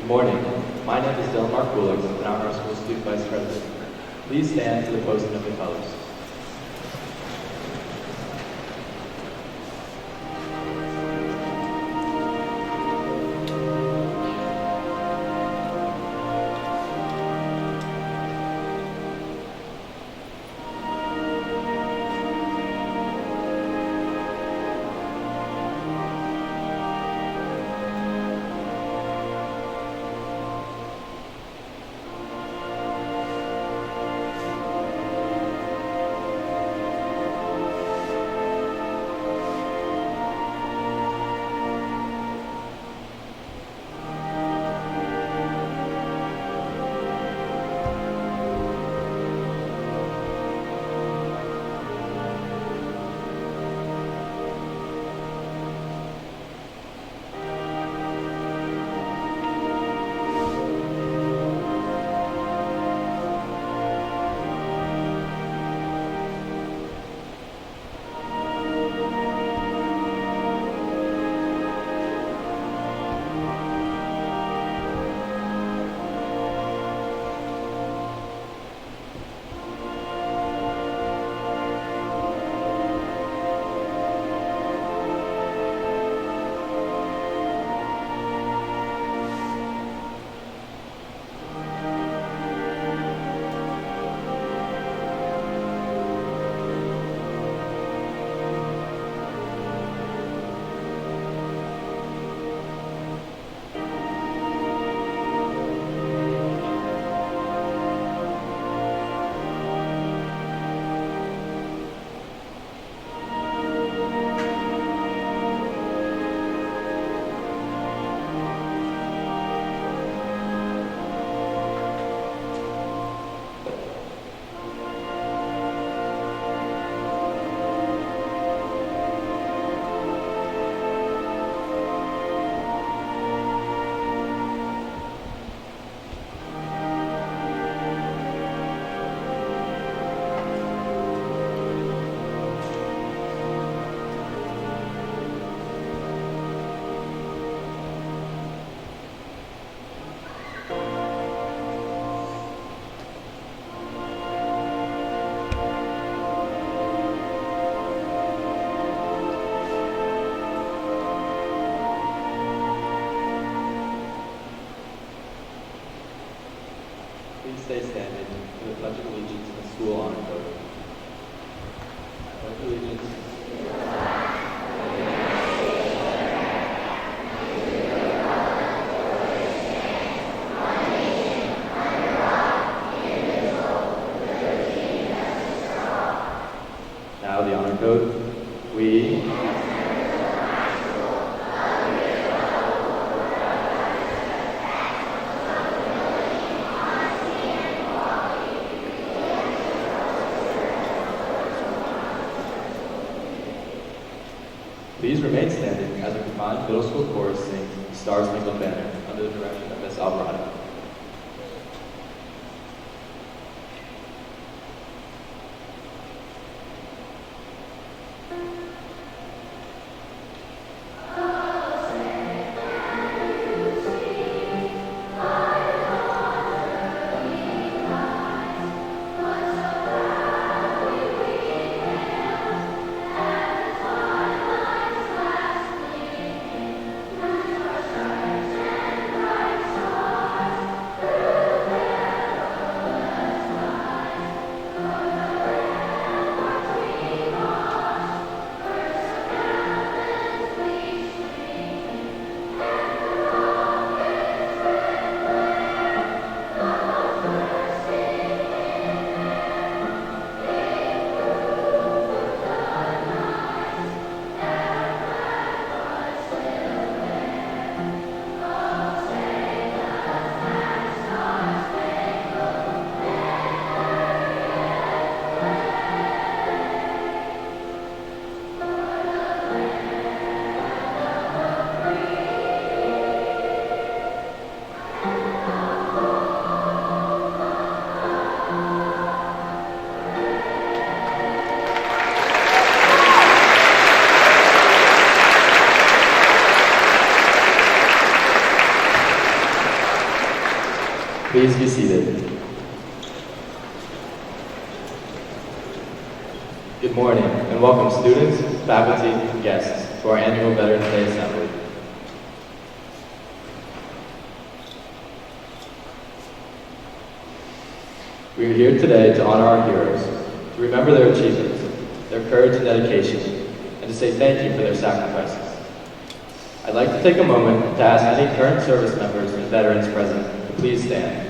Good morning. My name is Dylan Mark Bullock, and I'm our school student vice president. Please stand for the posting of the colors. Please stay standing for the Pledge of Allegiance and the School Honor Code. Pledge of Allegiance. Now the Honor Code. We Please remain standing as the combined middle school chorus sings Star Spangled Banner under the direction of Miss Alvarado. Please be seated. Good morning, and welcome students, faculty, and guests to our annual Veterans Day Assembly. We are here today to honor our heroes, to remember their achievements, their courage and dedication, and to say thank you for their sacrifices. I'd like to take a moment to ask any current service members and veterans present to please stand.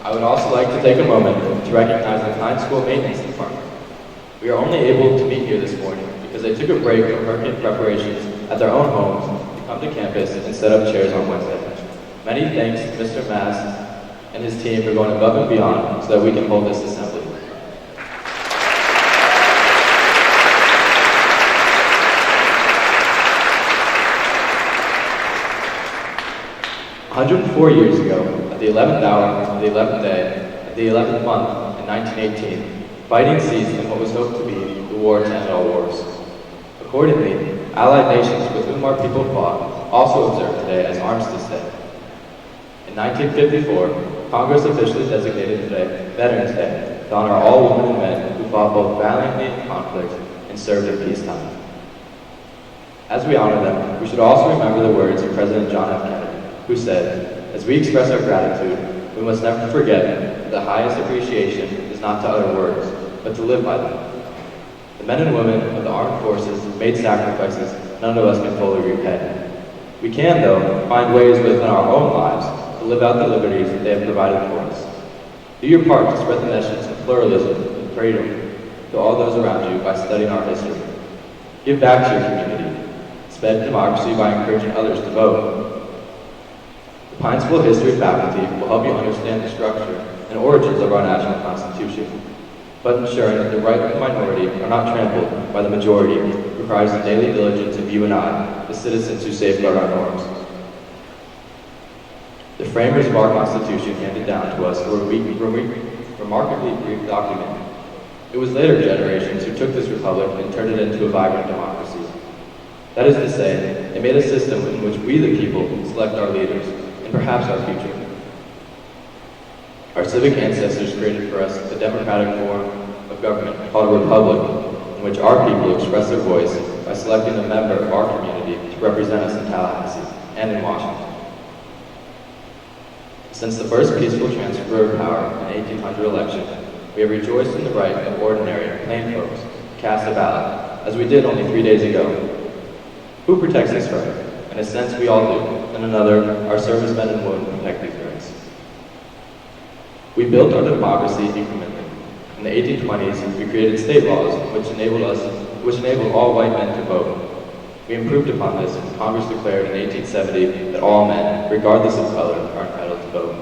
I would also like to take a moment to recognize the Pine School Maintenance Department. We are only able to meet here this morning because they took a break from hurricane preparations at their own homes to come to campus and set up chairs on Wednesday. Many thanks to Mr. Mass and his team for going above and beyond so that we can hold this assembly. 104 years ago, at the 11th hour of the 11th day, at the 11th month in 1918, fighting ceased in what was hoped to be the war to end all wars. Accordingly, Allied nations with whom our people fought also observed today as Armistice Day. In 1954, Congress officially designated today Veterans Day to honor all women and men who fought both valiantly in conflict and served in peacetime. As we honor them, we should also remember the words of President John F. Kennedy, who said, "As we express our gratitude, we must never forget that the highest appreciation is not to utter words, but to live by them." The men and women of the armed forces made sacrifices none of us can fully repay. We can, though, find ways within our own lives to live out the liberties that they have provided for us. Do your part to spread the message of pluralism and freedom to all those around you by studying our history. Give back to your community. Spread democracy by encouraging others to vote. The Pine School History faculty will help you understand the structure and origins of our national constitution, but ensuring that the right of the minority are not trampled by the majority requires the daily diligence of you and I, the citizens who safeguard our norms. The framers of our Constitution handed down to us a remarkably brief document. It was later generations who took this republic and turned it into a vibrant democracy. That is to say, they made a system in which we the people select our leaders, and perhaps our future. Our civic ancestors created for us a democratic form of government called a republic, in which our people express their voice by selecting a member of our community to represent us in Tallahassee and in Washington. Since the first peaceful transfer of power in the 1800 election, we have rejoiced in the right of ordinary, plain folks to cast a ballot, as we did only 3 days ago. Who protects this right? In a sense, we all do. In another, our servicemen and women protect these rights. We built our democracy incrementally. In the 1820s, we created state laws which enabled all white men to vote. We improved upon this when Congress declared in 1870 that all men, regardless of color, are entitled to vote.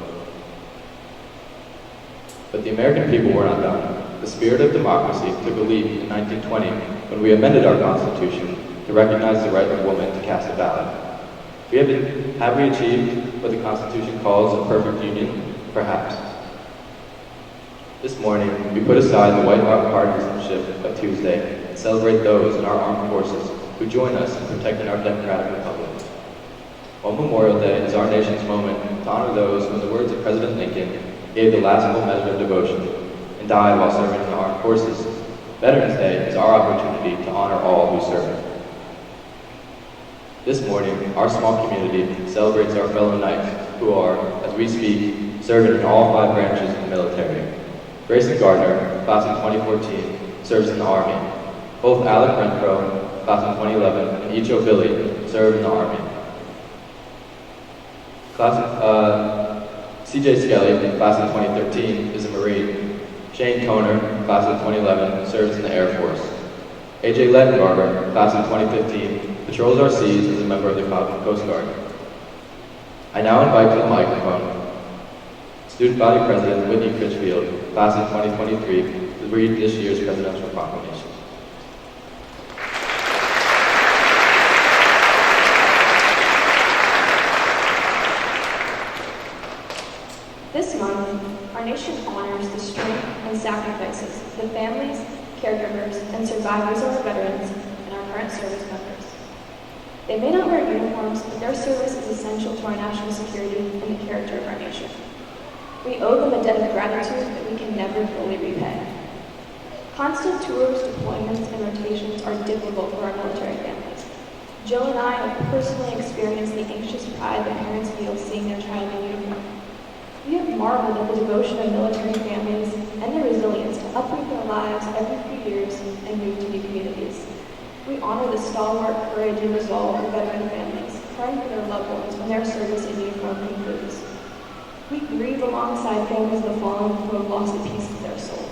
But the American people were not done. The spirit of democracy took a leap in 1920 when we amended our Constitution to recognize the right of women to cast a ballot. Have we achieved what the Constitution calls a perfect union? Perhaps. This morning, we put aside the white partisanship of Tuesday and celebrate those in our armed forces who join us in protecting our democratic republic. On Memorial Day is our nation's moment to honor those who, in the words of President Lincoln, gave the last full measure of devotion and died while serving in the armed forces. Veterans Day is our opportunity to honor all who serve. This morning, our small community celebrates our fellow knights who are, as we speak, serving in all 5 branches of the military. Grayson Gardner, class of 2014, serves in the Army. Both Alec Renfro, class of 2011, and Icho Billy serve in the Army. CJ Skelly, class of 2013, is a Marine. Shane Toner, class of 2011, serves in the Air Force. AJ Lettengarber, class of 2015, patrols our seas as a member of the Coast Guard. I now invite to the microphone Student Body President Whitney Critchfield, class of 2023, to read this year's presidential proclamation. voices, the families, caregivers, and survivors of our veterans and our current service members. They may not wear uniforms, but their service is essential to our national security and the character of our nation. We owe them a debt of gratitude that we can never fully repay. Constant tours, deployments, and rotations are difficult for our military families. Jill and I have personally experienced the anxious pride that parents feel seeing their child in uniform. We have marveled at the devotion of military families and their resilience to uproot their lives every few years and move to new communities. We honor the stalwart courage and resolve of veteran families, caring for their loved ones when their service in uniform concludes. We grieve alongside families of the fallen who have lost a piece of their soul.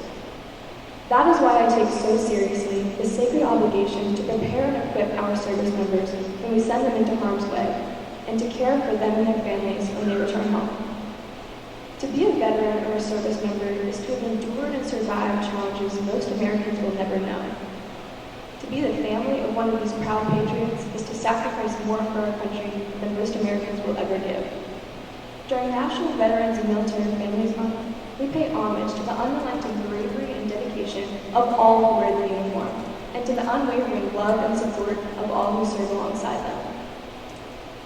That is why I take so seriously the sacred obligation to prepare and equip our service members when we send them into harm's way, and to care for them and their families when they return home. To be a veteran or a service member is to have endured and survived challenges most Americans will never know. To be the family of one of these proud patriots is to sacrifice more for our country than most Americans will ever give. During National Veterans and Military Families Month, we pay homage to the unrelenting bravery and dedication of all who wear the uniform, and to the unwavering love and support of all who serve alongside them.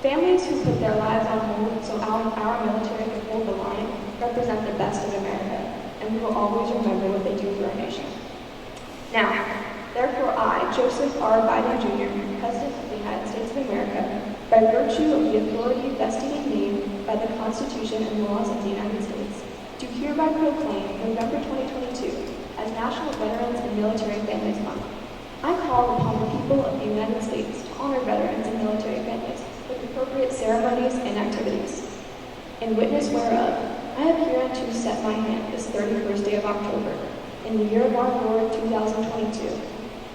Families who put their lives on hold so our military can hold the line represent the best of America, and we will always remember what they do for our nation. Now, therefore I, Joseph R. Biden Jr., President of the United States of America, by virtue of the authority vested in me by the Constitution and laws of the United States, do hereby proclaim November 2022 as National Veterans and Military Families Month. I call upon the people of the United States to honor veterans and military families with appropriate ceremonies and activities. In witness whereof, I have hereunto set my hand this 31st day of October, in the year of our Lord 2022,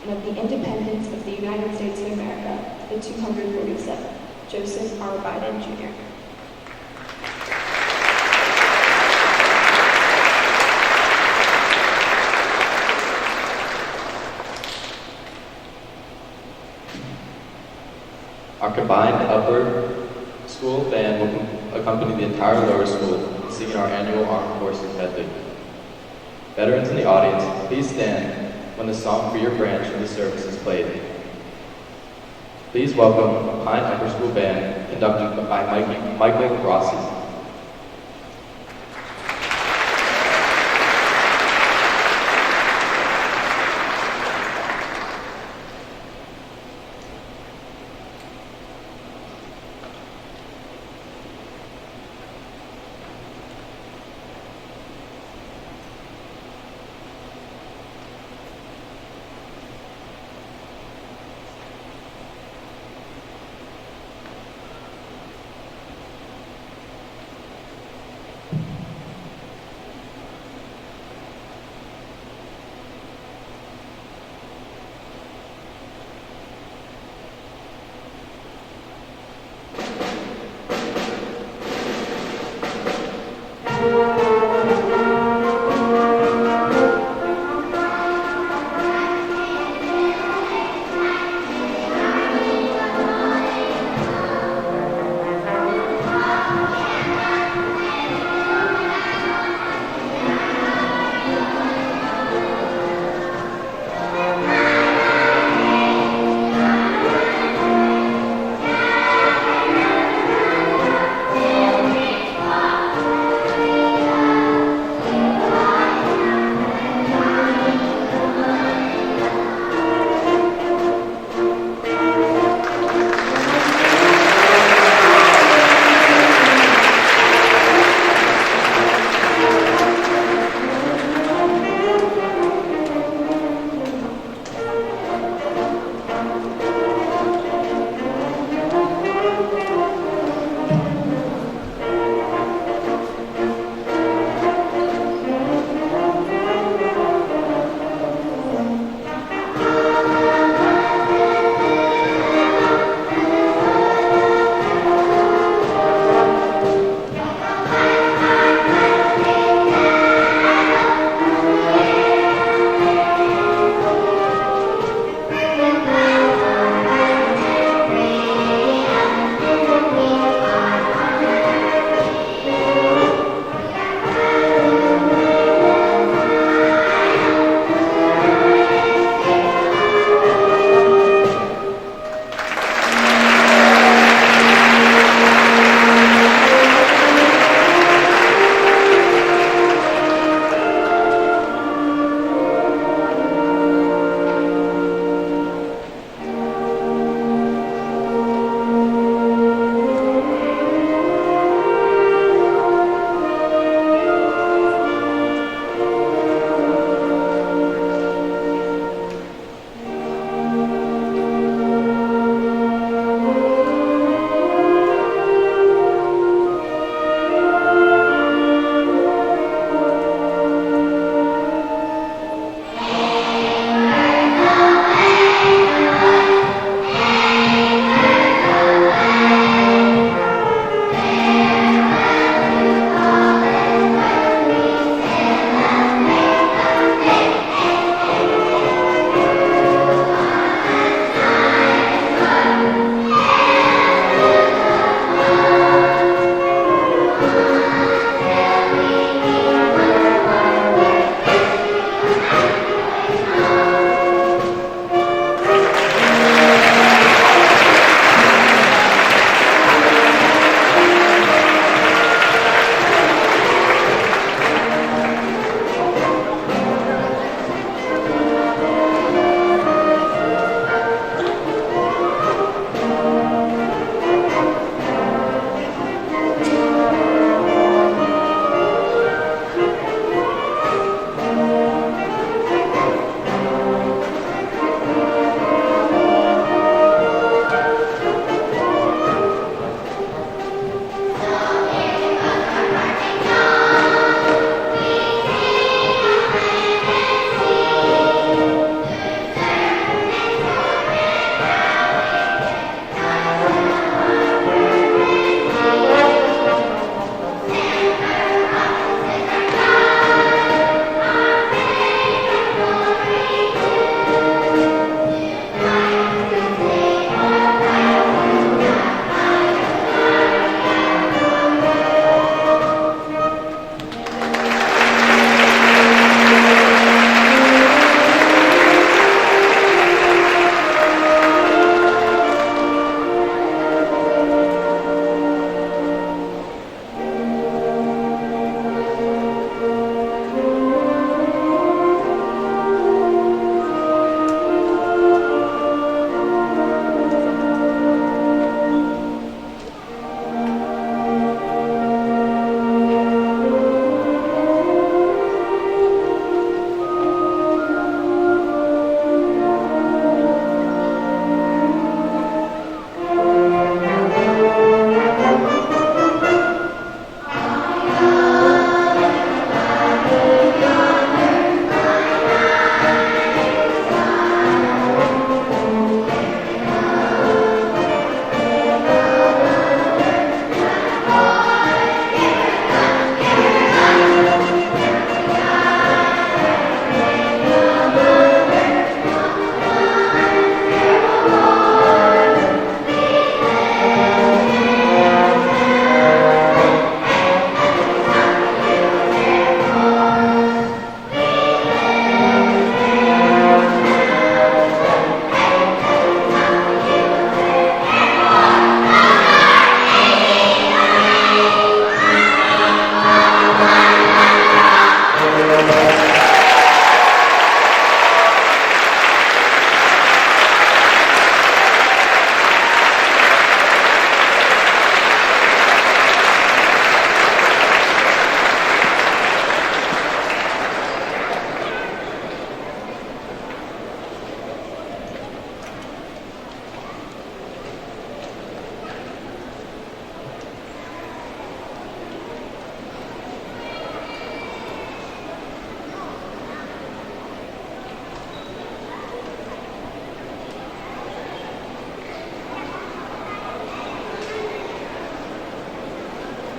and of the independence of the United States of America, the 247th, Joseph R. Biden, Jr. Our combined upper school band will accompany the entire lower school in singing our annual Armed Forces medley. Veterans in the audience, please stand when the song for your branch of the service is played. Please welcome the Pine Upper School Band, conducted by Michael Rossi.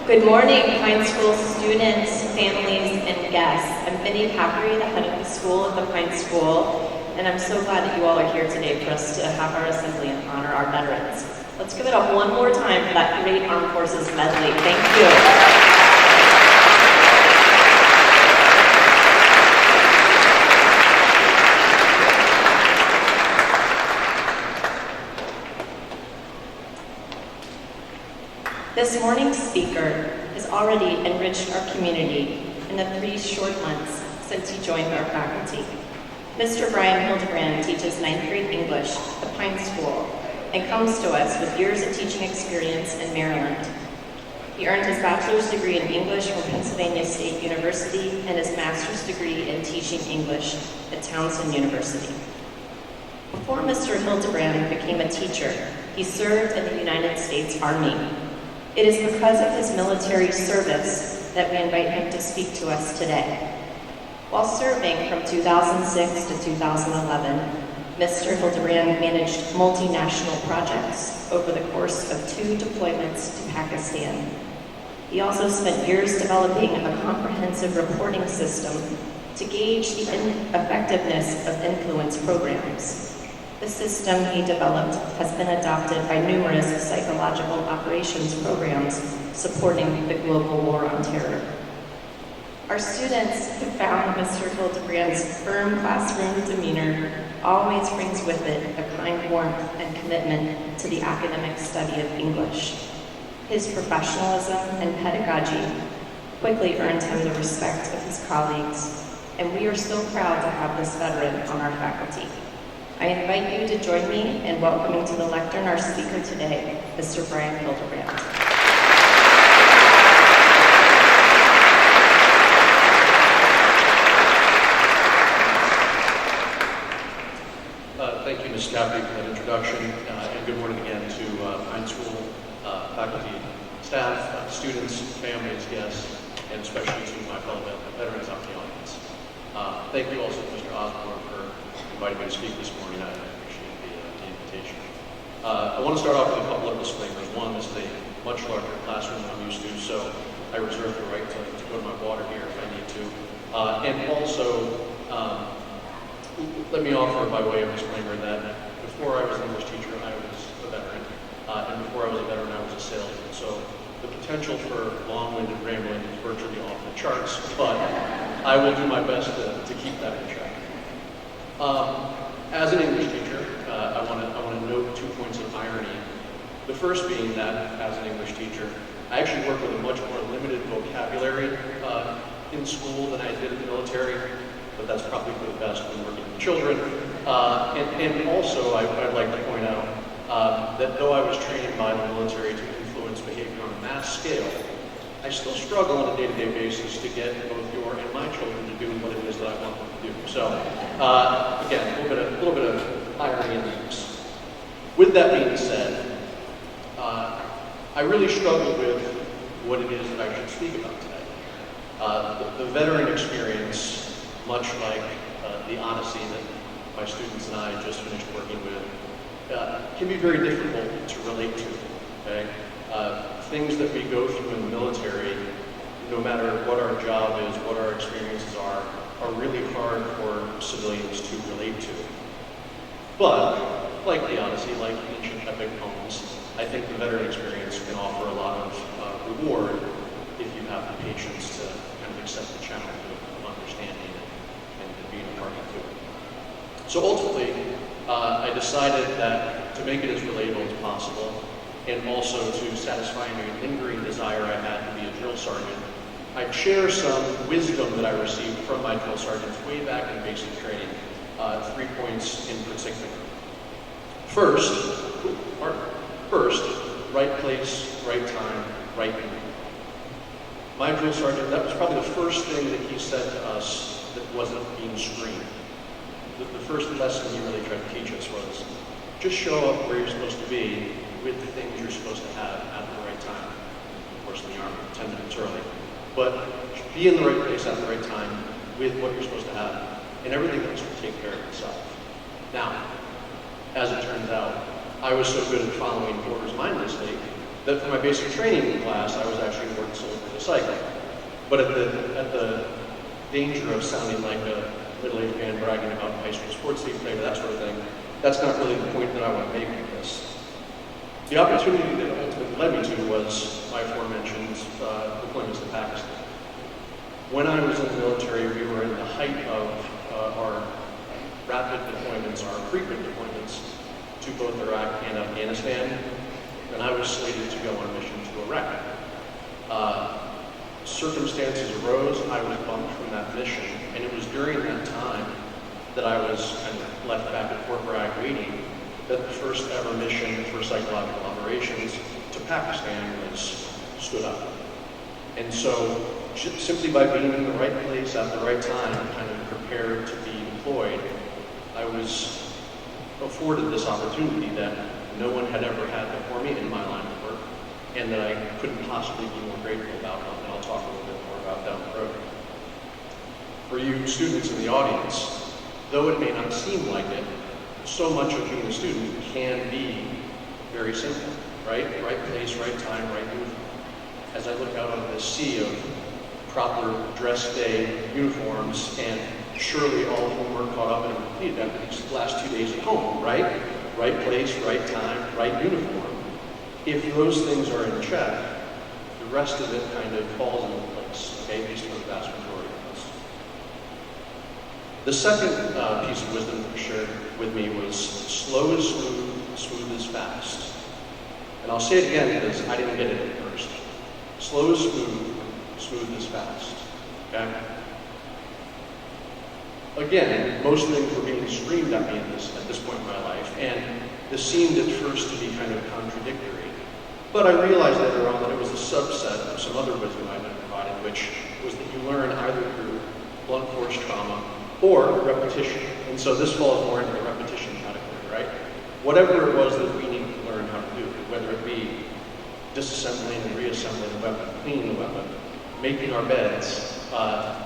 Good morning, Pine School students, families, and guests. I'm Vinnie Papri, the head of the school at the Pine School, and I'm so glad that you all are here today for us to have our assembly and honor our veterans. Let's give it up one more time for that great Armed Forces medley. Thank you. This morning's speaker has already enriched our community in the 3 short months since he joined our faculty. Mr. Brian Hildebrand teaches 9th grade English at the Pine School and comes to us with years of teaching experience in Maryland. He earned his bachelor's degree in English from Pennsylvania State University and his master's degree in teaching English at Townsend University. Before Mr. Hildebrand became a teacher, he served in the United States Army. It is because of his military service that we invite him to speak to us today. While serving from 2006 to 2011, Mr. Hildebrand managed multinational projects over the course of 2 deployments to Pakistan. He also spent years developing a comprehensive reporting system to gauge the effectiveness of influence programs. The system he developed has been adopted by numerous psychological operations programs supporting the global war on terror. Our students have found Mr. Hildebrand's firm classroom demeanor always brings with it a kind warmth and commitment to the academic study of English. His professionalism and pedagogy quickly earned him the respect of his colleagues, and we are so proud to have this veteran on our faculty. I invite you to join me in welcoming to the lectern our speaker today, Mr. Brian Hildebrand. Thank you, Ms. Cappy, for that introduction, and good morning again to Pine School faculty, staff, students, families, guests, and especially to my fellow veterans out in the audience. Thank you also to Mr. Osborne for inviting me to speak this morning. I appreciate the invitation. I want to start off with a couple of disclaimers. One, this is a much larger classroom than I'm used to, so I reserve the right to go to my water here if I need to. And also, let me offer by way of disclaimer that before I was an English teacher, I was a veteran. And before I was a veteran, I was a salesman. So the potential for long-winded rambling is virtually off the charts, but I will do my best to keep that in check. As an English teacher, I want to note 2 points of irony. The first being that, as an English teacher, I actually work with a much more limited vocabulary in school than I did in the military, but that's probably for the best when working with children. And also, I'd like to point out that though I was trained by the military to influence behavior on a mass scale, I still struggle on a day-to-day basis to get both your and my children to do what it is that I want them to do. So, again, a little bit of irony in the mix. With that being said, I really struggle with what it is that I should speak about today. The veteran experience, much like the Odyssey that my students and I just finished working with, can be very difficult to relate to. Okay? Things that we go through in the military, no matter what our job is, what our experiences are really hard for civilians to relate to. But, like the Odyssey, like ancient epic poems, I think the veteran experience can offer a lot of reward if you have the patience to kind of accept the challenge of understanding and being a party to it. So ultimately, I decided that to make it as relatable as possible, and also to satisfy a lingering desire I had to be a drill sergeant, I'd share some wisdom that I received from my drill sergeants way back in basic training. 3 points in particular. First, right place, right time, right people. My drill sergeant, that was probably the first thing that he said to us that wasn't being screamed. The first lesson he really tried to teach us was, just show up where you're supposed to be with the things you're supposed to have at the right time. Of course, in the Army, 10 minutes early. But be in the right place at the right time with what you're supposed to have, and everything else will take care of itself. Now, as it turns out, I was so good at following orders mindlessly that for my basic training class, I was actually more sold for the cycling. But at the danger of sounding like a middle-aged man bragging about high school sports team play, that sort of thing, that's not really the point that I want to make with this. The opportunity that ultimately led me to was my aforementioned deployments to Pakistan. When I was in the military, we were in the height of our rapid deployments, our frequent deployments to both Iraq and Afghanistan, and I was slated to go on a mission to Iraq. Circumstances arose, I was bumped from that mission, and it was during that time that I was kind of left back at Fort Bragg waiting that the first ever mission for psychological operations to Pakistan was stood up. And so, simply by being in the right place at the right time, kind of prepared to be deployed, I was afforded this opportunity that no one had ever had before me in my line of work, and that I couldn't possibly be more grateful about, and I'll talk a little bit more about down the road. For you students in the audience, though it may not seem like it, so much of being a student can be very simple, right? Right place, right time, right uniform. As I look out on this sea of proper dress day uniforms, and surely all of them were caught up and completed after these last 2 days at home, right? Right place, right time, right uniform. If those things are in check, the rest of it kind of falls into place, okay, at least for the vast majority of us. The second piece of wisdom that was shared with me was slow is smooth, smooth is fast. And I'll say it again because I didn't get it at first. Slow is smooth, smooth is fast, okay? Again, most things were being screamed at me at this point in my life, and this seemed at first to be kind of contradictory. But I realized later on that it was a subset of some other wisdom I'd been provided, which was that you learn either through blunt force trauma or repetition. And so this falls more into the repetition category, right? Whatever it was that we needed to learn how to do, whether it be disassembling and reassembling a weapon, cleaning the weapon, making our beds,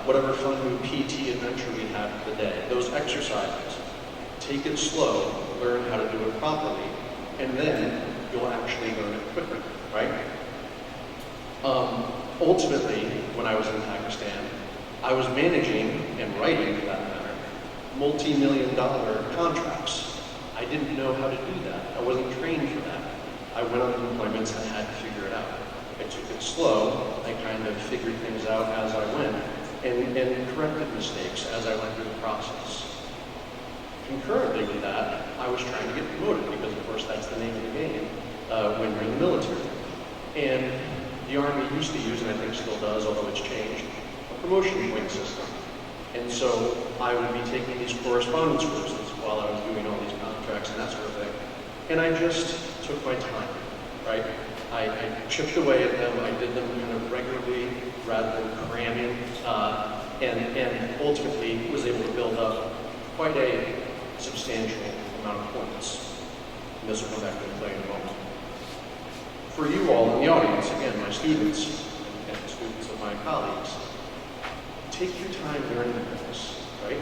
whatever fun new PT adventure we had for the day, those exercises, take it slow, learn how to do it properly, and then you'll actually learn it quicker, right? Ultimately, when I was in Pakistan, I was managing and writing, for that matter, multi-million-dollar contracts. I didn't know how to do that. I wasn't trained for that. I went on deployments and had to figure it out. I took it slow. I kind of figured things out as I went and corrected mistakes as I went through the process. Concurrently with that, I was trying to get promoted because, of course, that's the name of the game when you're in the military. And the Army used to use, and I think still does, although it's changed, a promotion point system. And so I would be taking these correspondence courses while I was doing all these contracts and that sort of thing. And I just took my time, right? I chipped away at them. I did them kind of regularly rather than cramming, and ultimately was able to build up quite a substantial amount of points. And this will come back into play in a moment. For you all in the audience, again, my students and students of my colleagues, take your time learning this, right?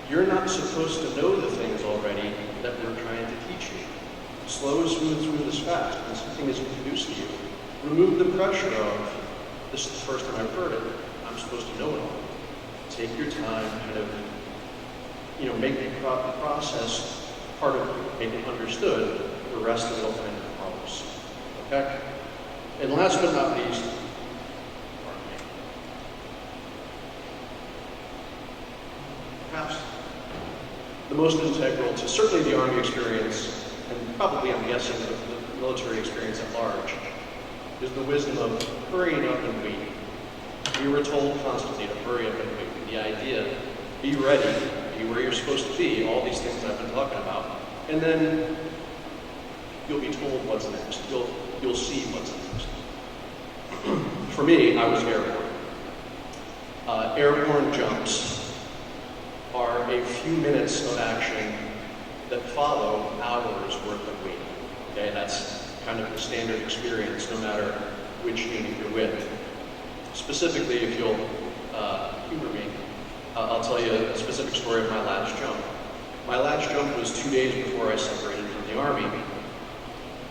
You're not supposed to know the things already that we're trying to teach you. Slow is smooth, smooth is fast. When something is introduced to you, remove the pressure of, this is the first time I've heard it, I'm supposed to know it all. Take your time, kind of, make the process part of it, make it understood, the rest of it will kind of follows. Okay? And last but not least, perhaps the most integral to certainly the Army experience, and probably, I'm guessing, the military experience at large, is the wisdom of hurrying up and waiting. We were told constantly to hurry up and wait. The idea, be ready, be where you're supposed to be, all these things I've been talking about, and then you'll be told what's next. You'll see what's next. For me, I was airborne. Airborne jumps are a few minutes of action that follow hours worth of waiting. Okay, that's kind of the standard experience, no matter which unit you're with. Specifically, if you'll humor me, I'll tell you a specific story of my last jump. My last jump was 2 days before I separated from the Army.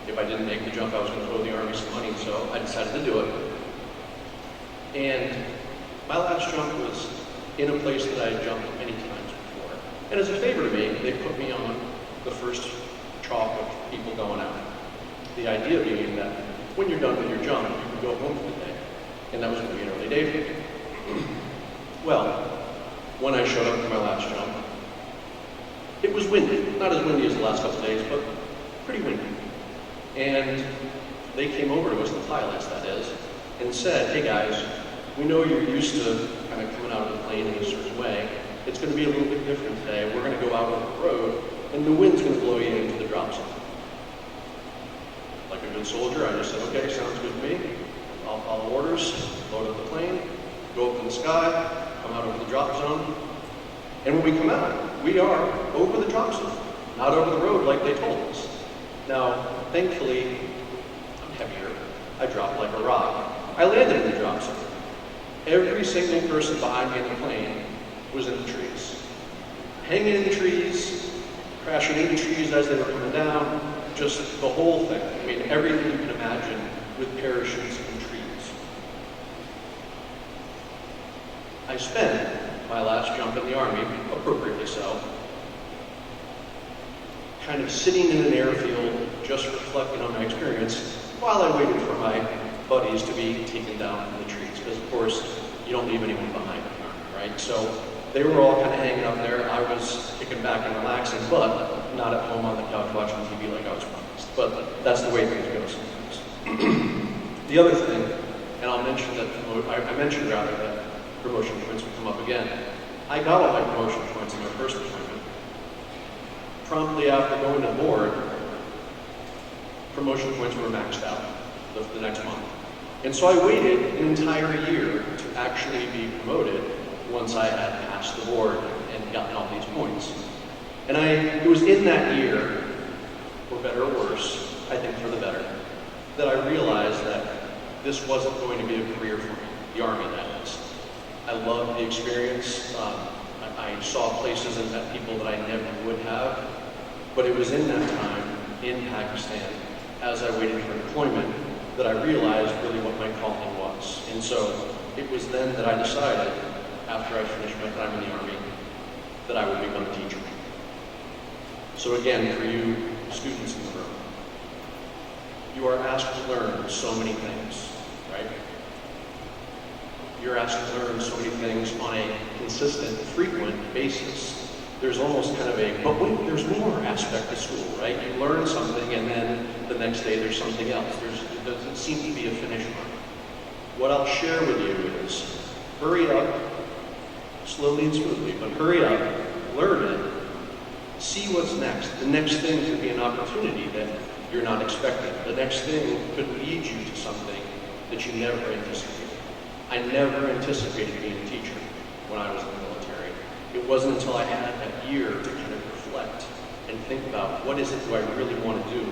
If I didn't make the jump, I was going to owe the Army some money, so I decided to do it. And my last jump was in a place that I had jumped many times before. And as a favor to me, they put me on the first chalk of people going out. The idea being that when you're done with your jump, you can go home for the day. And that was going to be an early day for me. Well, when I showed up for my last jump, it was windy. Not as windy as the last couple of days, but pretty windy. And they came over to us, the pilots that is, and said, hey guys, we know you're used to kind of coming out of the plane in a certain way. It's going to be a little bit different today. We're going to go out on the road, and the wind's going to blow you into the drop zone. Like a good soldier, I just said, okay, sounds good to me. I'll follow orders, load up the plane, go up in the sky, come out over the drop zone. And when we come out, we are over the drop zone, not over the road like they told us. Now, thankfully, I'm heavier. I dropped like a rock. I landed in the drop zone. Every single person behind me in the plane was in the trees. Hanging in the trees, crashing into trees as they were coming down, just the whole thing. I mean, everything you can imagine with parachutes and trees. I spent my last jump in the Army, appropriately so, kind of sitting in an airfield, just reflecting on my experience, while I waited for my buddies to be taken down from the trees. Because, of course, you don't leave anyone behind in the Army, right? So they were all kind of hanging up there. I was kicking back and relaxing, but not at home on the couch watching TV like I was promised. But that's the way things go sometimes. The other thing, and I'll mention that, I mentioned rather that promotion points would come up again. I got all my promotion points in my first deployment. Promptly after going to board, promotion points were maxed out the next month. And so I waited an entire year to actually be promoted once I had passed the board and gotten all these points. And it was in that year, for better or worse, I think for the better, that I realized that this wasn't going to be a career for me, the Army that is. I loved the experience. I saw places and met people that I never would have. But it was in that time, in Pakistan, as I waited for deployment, that I realized really what my calling was. And so it was then that I decided, after I finished my time in the Army, that I would become a teacher. So again, for you students in the room, you are asked to learn so many things, right? You're asked to learn so many things on a consistent, frequent basis. There's almost kind of but wait, there's more aspect of school, right? You learn something and then the next day there's something else. There doesn't seem to be a finish line. What I'll share with you is, hurry up, slowly and smoothly, but hurry up, learn it, see what's next. The next thing could be an opportunity that you're not expecting. The next thing could lead you to something that you never anticipated. I never anticipated being a teacher when I was in the military. It wasn't until I had that year to kind of reflect and think about what is it do I really want to do?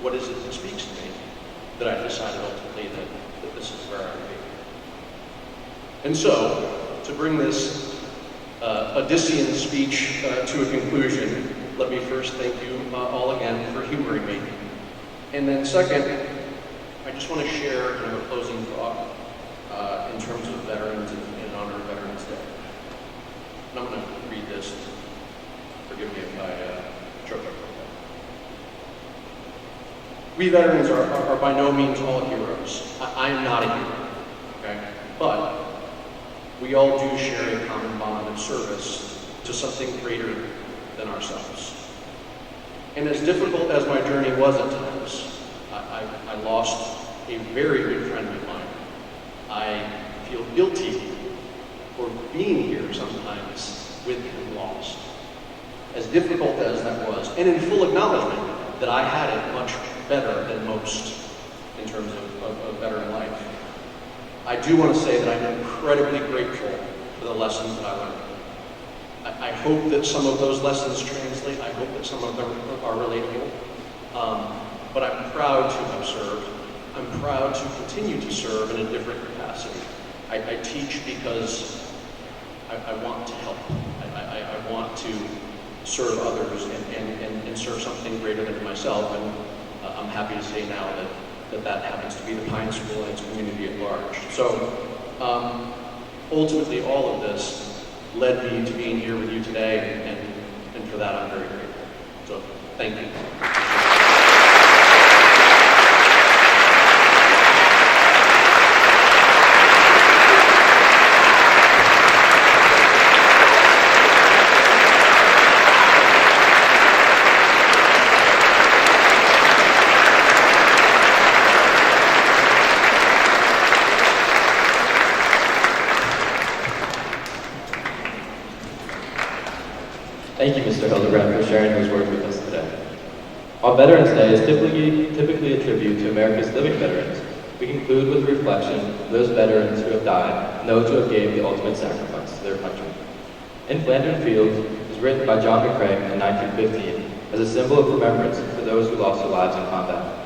What is it that speaks to me? That I decided ultimately that this is where I would be. And so, to bring this Odyssean speech to a conclusion, let me first thank you all again for humoring me. And then second, I just want to share kind of a closing thought in terms of veterans and in honor of Veterans Day. And I'm going to read this. Forgive me if I choke up. We veterans are by no means all heroes. I am not a hero, okay? But we all do share a common bond of service to something greater than ourselves. And as difficult as my journey was at times, I lost a very good friend of mine. I feel guilty for being here sometimes with him lost. As difficult as that was, and in full acknowledgement that I had it much better than most in terms of veteran life. I do want to say that I'm incredibly grateful for the lessons that I learned. I hope that some of those lessons translate. I hope that some of them are relatable. But I'm proud to have served. I'm proud to continue to serve in a different capacity. I teach because I want to help. I want to serve others and serve something greater than myself. And I'm happy to say now that happens to be the Pine School and its community at large. So ultimately, all of this led me to being here with you today, and for that I'm very grateful. So thank you. Thank you, Mr. Hildebrand, for sharing those words with us today. While Veterans Day is typically a tribute to America's living veterans, we conclude with a reflection of those veterans who have died and those who have gave the ultimate sacrifice to their country. In Flanders Fields was written by John McCrae in 1915 as a symbol of remembrance for those who lost their lives in combat.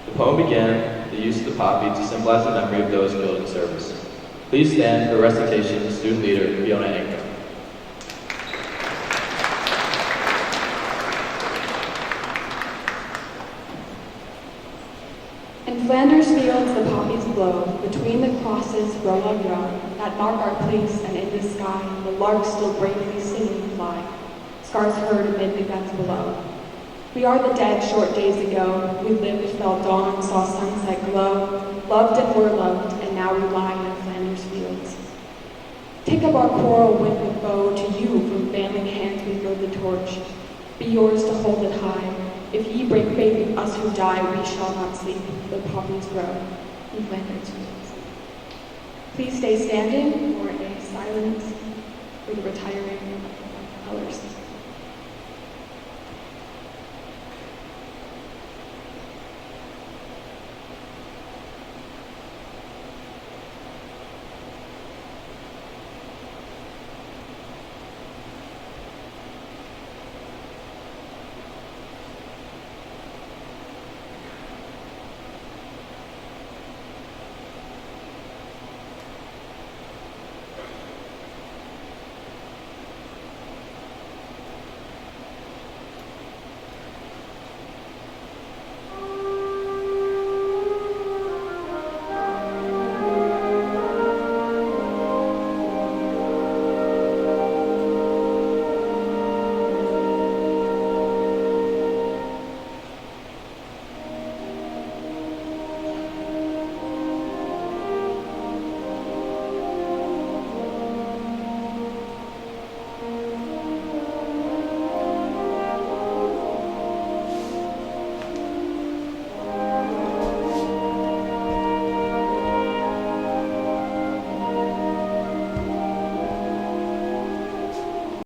The poem began with the use of the poppy to symbolize the memory of those killed in service. Please stand for a recitation of student leader Fiona Anker. In Flanders fields the poppies blow, between the crosses row on row, that mark our place, and in the sky the larks still bravely singing fly, scars heard amid the guns below. We are the dead short days ago, we lived, felt dawn, saw sunset glow, loved and were loved, and now we lie in Flanders fields. Take up our quarrel with the foe, to you from failing hands we throw the torch. Be yours to hold it high. If ye break faith with us who die, we shall not sleep, the poppies grow in Flanders fields. Please stay standing for a silence for the retiring colors.